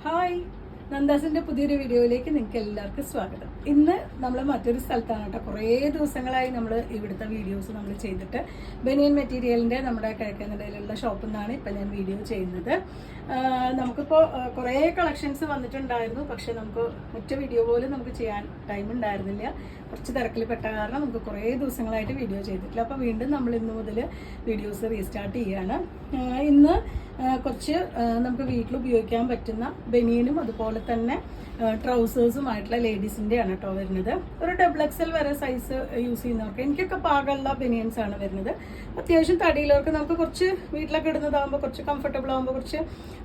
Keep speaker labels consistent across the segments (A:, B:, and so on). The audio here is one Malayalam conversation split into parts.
A: ഹായ്, നന്ദാസിന്റെ പുതിയൊരു വീഡിയോയിലേക്ക് നിങ്ങൾക്ക് എല്ലാവർക്കും സ്വാഗതം. ഇന്ന് നമ്മൾ മറ്റൊരു സ്ഥലത്താണ് കേട്ടോ. കുറേ ദിവസങ്ങളായി നമ്മൾ ഇവിടുത്തെ വീഡിയോസ് നമ്മൾ ചെയ്തിട്ട് ബനിയൻ മെറ്റീരിയലിൻ്റെ നമ്മുടെ കിഴക്കനടയിലുള്ള ഷോപ്പിൽ നിന്നാണ് ഇപ്പം ഞാൻ വീഡിയോ ചെയ്യുന്നത്. നമുക്കിപ്പോൾ കുറേ കളക്ഷൻസ് വന്നിട്ടുണ്ടായിരുന്നു, പക്ഷെ നമുക്ക് ഒറ്റ വീഡിയോ പോലും നമുക്ക് ചെയ്യാൻ ടൈം ഉണ്ടായിരുന്നില്ല. കുറച്ച് തിരക്കിൽ പെട്ട കാരണം നമുക്ക് കുറേ ദിവസങ്ങളായിട്ട് വീഡിയോ ചെയ്തിട്ടില്ല. അപ്പോൾ വീണ്ടും നമ്മൾ ഇന്ന് മുതൽ വീഡിയോസ് റീസ്റ്റാർട്ട് ചെയ്യുകയാണ്. ഇന്ന് കുറച്ച് നമുക്ക് വീട്ടിൽ ഉപയോഗിക്കാൻ പറ്റുന്ന ബനിയനും അതുപോലെ തന്നെ ട്രൗസേഴ്സുമായിട്ടുള്ള ലേഡീസിൻ്റെ ആണ് കേട്ടോ വരുന്നത്. ഒരു XXL വരെ സൈസ് യൂസ് ചെയ്യുന്നവർക്ക്, എനിക്കൊക്കെ പാകമുള്ള ബനിയൻസ് ആണ് വരുന്നത്. അത്യാവശ്യം തടിയിലവർക്ക് നമുക്ക് കുറച്ച് വീട്ടിലൊക്കെ ഇടുന്നതാകുമ്പോൾ കുറച്ച് കംഫർട്ടബിൾ ആകുമ്പോൾ കുറച്ച്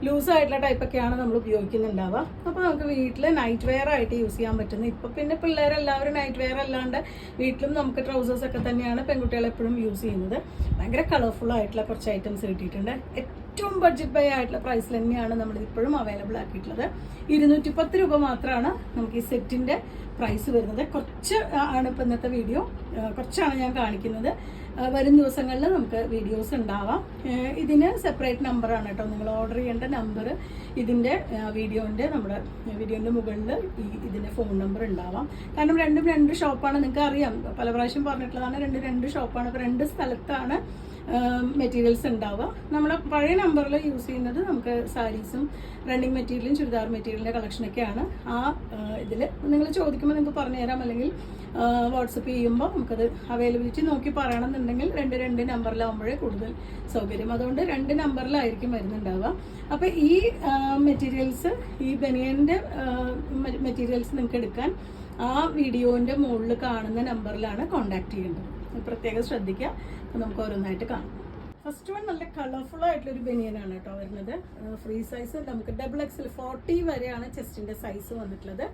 A: ലൂസായിട്ടുള്ള ടൈപ്പൊക്കെയാണ് നമ്മൾ ഉപയോഗിക്കുന്നുണ്ടാവുക. അപ്പോൾ നമുക്ക് വീട്ടിൽ നൈറ്റ് വെയർ ആയിട്ട് യൂസ് ചെയ്യാൻ പറ്റുന്നത്. ഇപ്പോൾ പിന്നെ പിള്ളേരെല്ലാവരും നൈറ്റ് വെയർ അല്ലാണ്ട് വീട്ടിലും നമുക്ക് ട്രൗസേഴ്സ് ഒക്കെ തന്നെയാണ് പെൺകുട്ടികൾ എപ്പോഴും യൂസ് ചെയ്യുന്നത്. ഭയങ്കര കളർഫുൾ ആയിട്ടുള്ള കുറച്ച് ഐറ്റംസ് കിട്ടിയിട്ടുണ്ട്. ഏറ്റവും ബഡ്ജറ്റ് ബൈ ആയിട്ടുള്ള പ്രൈസിൽ തന്നെയാണ് നമ്മൾ ഇപ്പോഴും അവൈലബിൾ ആക്കിയിട്ടുള്ളത്. 210 രൂപ മാത്രമാണ് നമുക്ക് ഈ സെറ്റിൻ്റെ പ്രൈസ് വരുന്നത്. കുറച്ച് ആണ് ഇപ്പോൾ ഇന്നത്തെ വീഡിയോ, കുറച്ചാണ് ഞാൻ കാണിക്കുന്നത്. വരും ദിവസങ്ങളിൽ നമുക്ക് വീഡിയോസ് ഉണ്ടാവാം. ഇതിന് സെപ്പറേറ്റ് നമ്പറാണ് കേട്ടോ, നിങ്ങൾ ഓർഡർ ചെയ്യേണ്ട നമ്പർ ഇതിൻ്റെ നമ്മുടെ വീഡിയോൻ്റെ മുകളിൽ ഇതിൻ്റെ ഫോൺ നമ്പർ ഉണ്ടാവാം. കാരണം രണ്ടും രണ്ട് ഷോപ്പാണ്, നിങ്ങൾക്ക് അറിയാം, പല പ്രാവശ്യം പറഞ്ഞിട്ടുള്ളതാണ്. രണ്ട് ഷോപ്പാണ്. ഇപ്പോൾ രണ്ട് സ്ഥലത്താണ് മെറ്റീരിയൽസ് ഉണ്ടാവുക. നമ്മുടെ പഴയ നമ്പറിൽ യൂസ് ചെയ്യുന്നത് നമുക്ക് സാരീസും റണ്ണിങ് മെറ്റീരിയലും ചുരിദാർ മെറ്റീരിയലിൻ്റെ കളക്ഷനൊക്കെയാണ്. ഇതിൽ നിങ്ങൾ ചോദിക്കുമ്പോൾ നിങ്ങൾക്ക് പറഞ്ഞുതരാം, അല്ലെങ്കിൽ വാട്സപ്പ് ചെയ്യുമ്പോൾ നമുക്കത് അവൈലബിലിറ്റി നോക്കി പറയണമെന്നുണ്ടെങ്കിൽ രണ്ട് നമ്പറിലാവുമ്പോഴേ കൂടുതൽ സൗകര്യം. അതുകൊണ്ട് 2 നമ്പറിലായിരിക്കും വരുന്നുണ്ടാവുക. അപ്പോൾ ഈ മെറ്റീരിയൽസ്, ഈ ബനിയൻ്റെ മെറ്റീരിയൽസ് നിങ്ങൾക്ക് എടുക്കാൻ ആ വീഡിയോൻ്റെ മുകളിൽ കാണുന്ന നമ്പറിലാണ് കോൺടാക്ട് ചെയ്യേണ്ടത്. പ്രത്യേകം ശ്രദ്ധിക്കുക. അപ്പോൾ നമുക്ക് ഓരോന്നായിട്ട് കാണാം. ഫസ്റ്റ് വൺ നല്ല കളർഫുൾ ആയിട്ടുള്ളൊരു ബനിയനാണ് കേട്ടോ വരുന്നത്. ഫ്രീ സൈസ് നമുക്ക് XXL 40 വരെയാണ് ചെസ്റ്റിൻ്റെ സൈസ് വന്നിട്ടുള്ളത്.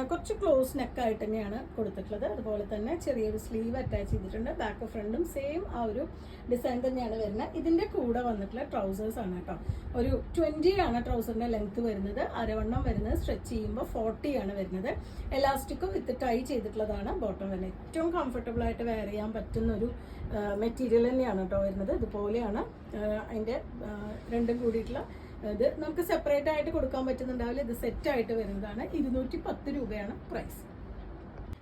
A: കുറച്ച് ക്ലോസ് നെക്കായിട്ട് തന്നെയാണ് കൊടുത്തിട്ടുള്ളത്. അതുപോലെ തന്നെ ചെറിയൊരു സ്ലീവ് അറ്റാച്ച് ചെയ്തിട്ടുണ്ട്. ബാക്ക് ഫ്രണ്ടും സെയിം ആ ഒരു ഡിസൈൻ തന്നെയാണ് വരുന്നത്. ഇതിൻ്റെ കൂടെ വന്നിട്ടുള്ള ട്രൗസേഴ്സ് ആണ് കേട്ടോ. ഒരു 20 ആണ് ട്രൗസറിൻ്റെ ലെങ്ത് വരുന്നത്. അരവണ്ണം വരുന്നത് സ്ട്രെച്ച് ചെയ്യുമ്പോൾ 40 ആണ് വരുന്നത്. എലാസ്റ്റിക് വിത്ത് ടൈ ചെയ്തിട്ടുള്ളതാണ് ബോട്ടം വരുന്നത്. ഏറ്റവും കംഫർട്ടബിൾ ആയിട്ട് വെയർ ചെയ്യാൻ പറ്റുന്ന ഒരു മെറ്റീരിയൽ തന്നെയാണ് കേട്ടോ വരുന്നത്. ഇതുപോലെയാണ് അതിൻ്റെ രണ്ടും കൂടിയിട്ടുള്ള ഇത്. നമുക്ക് സെപ്പറേറ്റ് ആയിട്ട് കൊടുക്കാൻ പറ്റുന്നുണ്ടാവില്ല. ഇത് സെറ്റായിട്ട് വരുന്നതാണ്. 210 രൂപയാണ് പ്രൈസ്.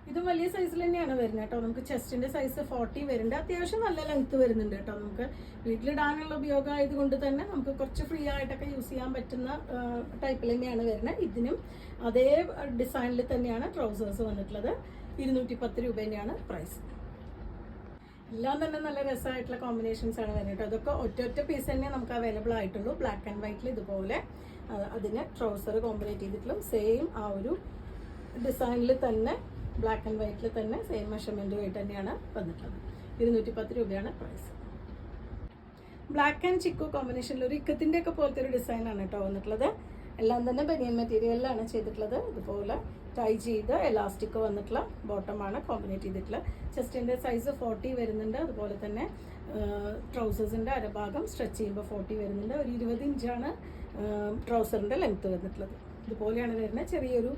A: ഇതും വലിയ സൈസിൽ തന്നെയാണ് വരുന്നത് കേട്ടോ. നമുക്ക് ചെസ്റ്റിൻ്റെ സൈസ് 40 വരുന്നുണ്ട്. അത്യാവശ്യം നല്ല ലെങ്ത് വരുന്നുണ്ട് കേട്ടോ. നമുക്ക് വീട്ടിലിടാനുള്ള ഉപയോഗം ആയതുകൊണ്ട് തന്നെ നമുക്ക് കുറച്ച് ഫ്രീ ആയിട്ടൊക്കെ യൂസ് ചെയ്യാൻ പറ്റുന്ന ടൈപ്പിൽ തന്നെയാണ് വരുന്നത്. ഇതിനും അതേ ഡിസൈനിൽ തന്നെയാണ് ട്രൗസേഴ്സ് വന്നിട്ടുള്ളത്. 210 രൂപ തന്നെയാണ് പ്രൈസ്. എല്ലാം തന്നെ നല്ല രസമായിട്ടുള്ള കോമ്പിനേഷൻസ് ആണ് വരുന്നത്. അതൊക്കെ ഒറ്റ പീസ് തന്നെ നമുക്ക് അവൈലബിൾ ആയിട്ടുള്ളൂ. ബ്ലാക്ക് ആൻഡ് വൈറ്റിൽ ഇതുപോലെ അതിന് ട്രൗസർ കോമ്പിനേറ്റ് ചെയ്തിട്ടുള്ള സെയിം ആ ഒരു ഡിസൈനിൽ തന്നെ ബ്ലാക്ക് ആൻഡ് വൈറ്റിൽ തന്നെ സെയിം മെഷർമെൻറ്റുമായിട്ട് തന്നെയാണ് വന്നിട്ടുള്ളത്. 210 രൂപയാണ് പ്രൈസ്. ബ്ലാക്ക് ആൻഡ് ചിക്കു കോമ്പിനേഷനിൽ ഒരു ഇക്കത്തിൻ്റെ ഒക്കെ പോലത്തെ ഒരു ഡിസൈനാണ് കേട്ടോ വന്നിട്ടുള്ളത്. എല്ലാം തന്നെ ബനിയൻ മെറ്റീരിയലിലാണ് ചെയ്തിട്ടുള്ളത്. ഇതുപോലെ ടൈ ചെയ്ത് എലാസ്റ്റിക് വന്നിട്ടുള്ള ബോട്ടമാണ് കോമ്പിനേറ്റ് ചെയ്തിട്ടുള്ള. ചെസ്റ്റിൻ്റെ സൈസ് 40 വരുന്നുണ്ട്. അതുപോലെ തന്നെ ട്രൗസേഴ്സിൻ്റെ അരഭാഗം സ്ട്രെച്ച് ചെയ്യുമ്പോൾ 40 വരുന്നുണ്ട്. ഒരു 20 ഇഞ്ചാണ് ട്രൗസറിൻ്റെ ലെങ്ത്ത് വന്നിട്ടുള്ളത്. ഇതുപോലെയാണ് വരുന്നത്. ചെറിയൊരു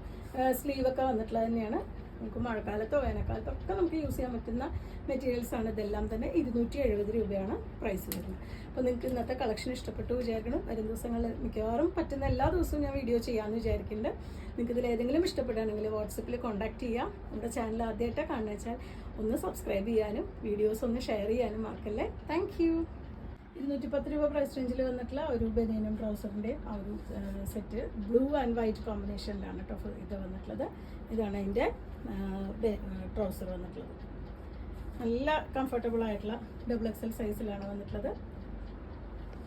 A: സ്ലീവൊക്കെ വന്നിട്ടുള്ളത് തന്നെയാണ്. നമുക്ക് മഴക്കാലത്തോ വേനൽക്കാലത്തോ ഒക്കെ നമുക്ക് യൂസ് ചെയ്യാൻ പറ്റുന്ന മെറ്റീരിയൽസ് ആണ്. ഇതെല്ലാം തന്നെ 270 രൂപയാണ് പ്രൈസ് വരുന്നത്. അപ്പോൾ നിങ്ങൾക്ക് ഇന്നത്തെ കളക്ഷൻ ഇഷ്ടപ്പെട്ടു വിചാരിക്കണം. വരും ദിവസങ്ങളിൽ മിക്കവാറും പറ്റുന്ന എല്ലാ ദിവസവും ഞാൻ വീഡിയോ ചെയ്യാമെന്ന് വിചാരിക്കുന്നുണ്ട്. നിങ്ങൾക്ക് ഇതിൽ ഏതെങ്കിലും ഇഷ്ടപ്പെടുകയാണെങ്കിൽ വാട്സപ്പിൽ കോൺടാക്ട് ചെയ്യാം. നമ്മുടെ ചാനൽ ആദ്യമായിട്ടാണ് കാണുക വെച്ചാൽ ഒന്ന് സബ്സ്ക്രൈബ് ചെയ്യാനും വീഡിയോസ് ഒന്ന് ഷെയർ ചെയ്യാനും മറക്കല്ലേ. Thank you. 210 രൂപ പ്രൈസ് റേഞ്ചിൽ വന്നിട്ടുള്ള ഒരു ബനിയനും ട്രൗസറിൻ്റെ ആ ഒരു സെറ്റ് ബ്ലൂ ആൻഡ് വൈറ്റ് കോമ്പിനേഷനിലാണ് കേട്ടോ ഇത് വന്നിട്ടുള്ളത്. ഇതാണ് അതിൻ്റെ ട്രൗസർ വന്നിട്ടുള്ളത്. നല്ല കംഫർട്ടബിൾ ആയിട്ടുള്ള XXL സൈസിലാണ് വന്നിട്ടുള്ളത്.